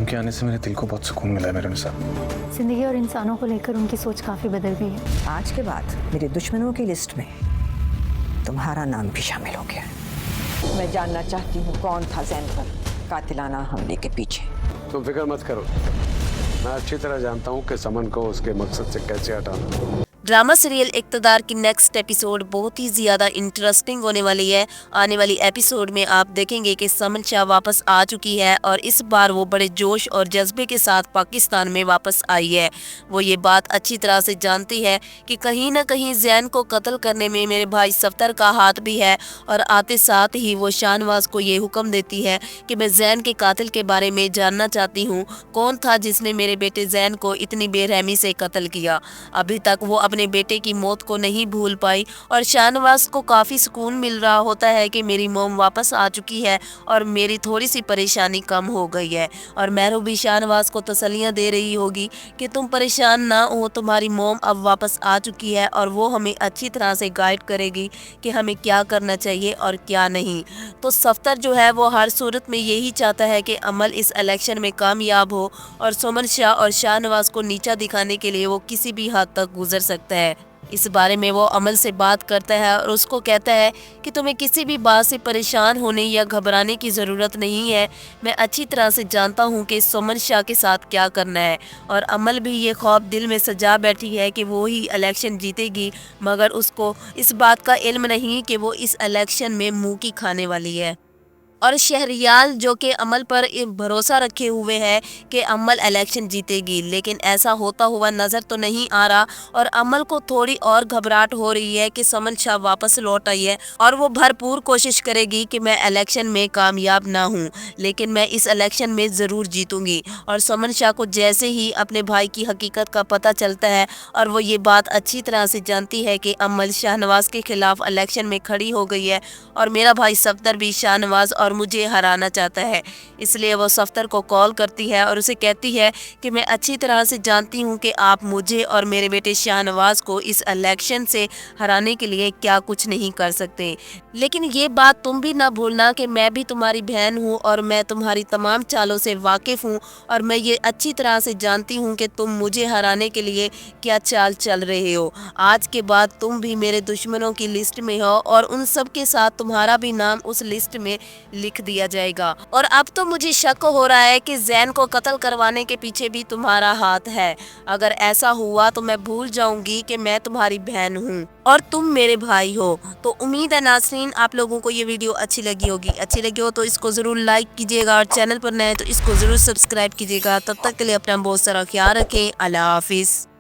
Mom के आने से मेरे दिल को बहुत सुकून मिला है मेरे निसा। जिंदगी और इंसानों को लेकर उनकी सोच काफ़ी बदल गई है। आज के बाद मेरे दुश्मनों की लिस्ट में तुम्हारा नाम भी शामिल हो गया है। मैं जानना चाहती हूँ कौन था जैन पर कातिलाना हमले के पीछे। तुम फिक्र मत करो, मैं अच्छी तरह जानता हूँ कि समन को उसके मकसद से कैसे हटाना। ड्रामा सीरियल इक़्तिदार की नेक्स्ट एपिसोड बहुत ही ज़्यादा इंटरेस्टिंग होने वाली है। आने वाली एपिसोड में आप देखेंगे कि समन शाह वापस आ चुकी है और इस बार वो बड़े जोश और जज्बे के साथ पाकिस्तान में वापस आई है। वो ये बात अच्छी तरह से जानती है कि कहीं ना कहीं जैन को कत्ल करने में मेरे भाई सफ्तर का हाथ भी है और आते साथ ही वो शाहनवाज को ये हुक्म देती है कि मैं जैन के कातिल के बारे में जानना चाहती हूँ, कौन था जिसने मेरे बेटे जैन को इतनी बेरहमी से कत्ल किया। अभी तक वो अपने बेटे की मौत को नहीं भूल पाई और शाहनवाज को काफ़ी सुकून मिल रहा होता है कि मेरी मोम वापस आ चुकी है और मेरी थोड़ी सी परेशानी कम हो गई है। और महरू भी शाहनवाज को तसल्लियाँ दे रही होगी कि तुम परेशान ना हो, तुम्हारी मोम अब वापस आ चुकी है और वो हमें अच्छी तरह से गाइड करेगी कि हमें क्या करना चाहिए और क्या नहीं। तो सफ्तर जो है वो हर सूरत में यही चाहता है कि अमल इस इलेक्शन में कामयाब हो और सुमन शाह और शाहनवाज को नीचा दिखाने के लिए वो किसी भी हद तक गुजर सकता है। इस बारे में वो अमल से बात करता है और उसको कहता है कि तुम्हें किसी भी बात से परेशान होने या घबराने की ज़रूरत नहीं है। मैं अच्छी तरह से जानता हूँ कि सुमन शाह के साथ क्या करना है। और अमल भी ये ख्वाब दिल में सजा बैठी है कि वो ही इलेक्शन जीतेगी, मगर उसको इस बात का इल्म नहीं कि वो इस इलेक्शन में मुँह की खाने वाली है। और शहरियाल जो कि अमल पर भरोसा रखे हुए है कि अमल इलेक्शन जीतेगी, लेकिन ऐसा होता हुआ नज़र तो नहीं आ रहा और अमल को थोड़ी और घबराहट हो रही है कि समन शाह वापस लौट आई है और वो भरपूर कोशिश करेगी कि मैं इलेक्शन में कामयाब ना हूँ, लेकिन मैं इस इलेक्शन में ज़रूर जीतूंगी। और समन शाह को जैसे ही अपने भाई की हकीकत का पता चलता है और वो ये बात अच्छी तरह से जानती है कि अमल शाहनवाज के खिलाफ इलेक्शन में खड़ी हो गई है और मेरा भाई सफ्तर भी शाहनवाज और मुझे हराना चाहता है, इसलिए वो सफ्तर को कॉल करती है और उसे कहती है कि मैं अच्छी तरह से जानती हूँ कि आप मुझे और मेरे बेटे शाहनवाज को इस इलेक्शन से हराने के लिए क्या कुछ नहीं कर सकते, लेकिन ये बात तुम भी ना भूलना कि मैं भी तुम्हारी बहन हूँ और मैं तुम्हारी तमाम चालों से वाकिफ़ हूँ और मैं ये अच्छी तरह से जानती हूँ कि तुम मुझे हराने के लिए क्या चाल चल रहे हो। आज के बाद तुम भी मेरे दुश्मनों की लिस्ट में हो और उन सब के साथ तुम्हारा भी नाम उस लिस्ट में लिख दिया जाएगा। और अब तो मुझे शक हो रहा है कि जैन को कत्ल करवाने के पीछे भी तुम्हारा हाथ है। अगर ऐसा हुआ तो मैं भूल जाऊंगी कि मैं तुम्हारी बहन हूँ और तुम मेरे भाई हो। तो उम्मीद है नाज़रीन आप लोगों को ये वीडियो अच्छी लगी होगी। अच्छी लगी हो तो इसको ज़रूर लाइक कीजिएगा और चैनल पर नए तो इसको ज़रूर सब्सक्राइब कीजिएगा। तब तक के लिए अपना बहुत सारा ख्याल रखें। अल्लाह हाफिज़।